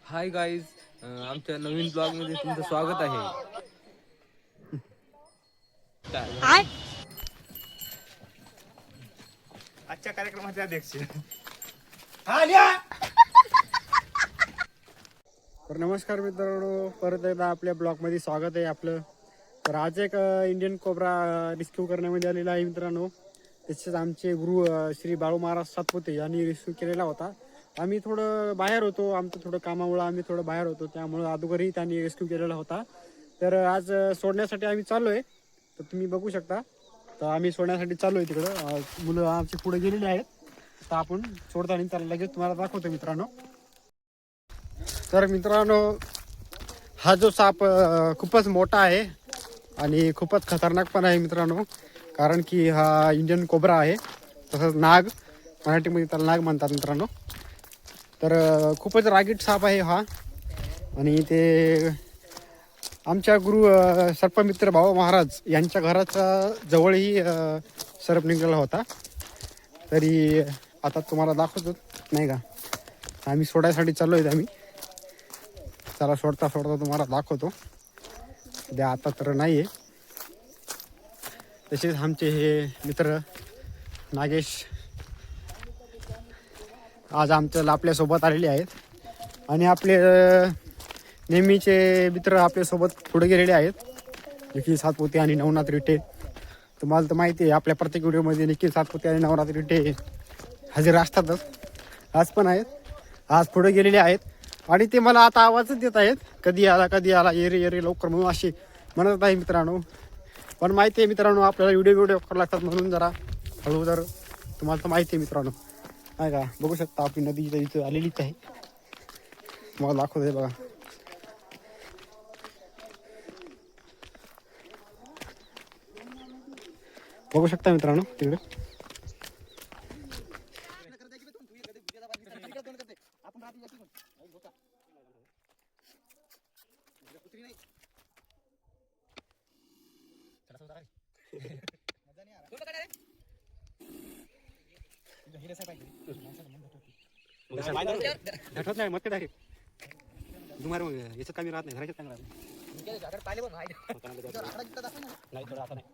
Hi guys, आमच्या नवीन blog मध्ये तुमचं स्वागत आहे. आजच्या कार्यक्रमाचे अध्यक्ष. तर नमस्कार मित्रांनो, परत एकदा आपल्या ब्लॉगमध्ये स्वागत आहे आपलं. तर आज एक इंडियन कोब्रा रेस्क्यू करण्यामध्ये आलेला आहे मित्रांनो. तसेच आमचे गुरु श्री बाळू महाराज सातपुते यांनी रेस्क्यू केलेला होता. आम्ही थोडं बाहेर होतो, आमचं थोडं कामामुळं आम्ही थोडं बाहेर होतो, त्यामुळं अगोदरही त्यांनी रेस्क्यू केलेला होता. तर आज सोडण्यासाठी आम्ही चाललो आहे. तर तुम्ही बघू शकता, तर आम्ही सोडण्यासाठी चाललो आहे तिकडं. मुलं आमची पुढे गेलेली आहेत. तर आपण सोडताना त्याला लगेच तुम्हाला दाखवतो मित्रांनो. तर मित्रांनो, हा जो साप खूपच मोठा आहे आणि खूपच खतरनाक पण आहे मित्रांनो. कारण की हा इंडियन कोब्रा आहे, तसंच नाग, मराठीमध्ये त्याला नाग म्हणतात मित्रांनो. तर खूपच रागीट साप आहे हा. आणि ते आमच्या गुरु सर्पमित्र भाऊ महाराज यांच्या घराच्या जवळही सर्प निघाला होता. तरी आता तुम्हाला दाखवतो नाही का, आम्ही सोडायसाठी चाललो आहेत आम्ही. त्याला सोडता सोडता तुम्हाला दाखवतो. द्या आता तर नाही आहे. तसेच आमचे हे मित्र नागेश आज आमच्या आपल्यासोबत आलेले आहेत. आणि आपले नेहमीचे मित्र आपल्यासोबत पुढे गेलेले आहेत, निखिल सातपुते आणि नवनाथ रिटे. तुम्हाला तर माहिती आहे, आपल्या प्रत्येक व्हिडिओमध्ये निखिल सातपुते आणि नवनाथ रिटे हजर असतातच. आज पण आहेत, आज पुढे गेलेले आहेत. आणि ते मला आता आवाजच देत आहेत, कधी आला येरे येरे लवकर म्हणून असे म्हणत आहे मित्रांनो. पण माहिती आहे मित्रांनो, आपल्याला व्हिडिओ करावं लागतात, म्हणून जरा हळू. जर तुम्हाला तर माहिती आहे मित्रांनो, नाही का. बघू शकता आपली नदी इथं आलेलीच आहे. तुम्हाला दाखवते बघा. बघू शकता मित्रांनो तिकडे. धटत नाही मग डायरेक्ट तुम्हार मग याचं कमी राहत नाही, घराच्यात चांगलं नाही. थोडं आता नाही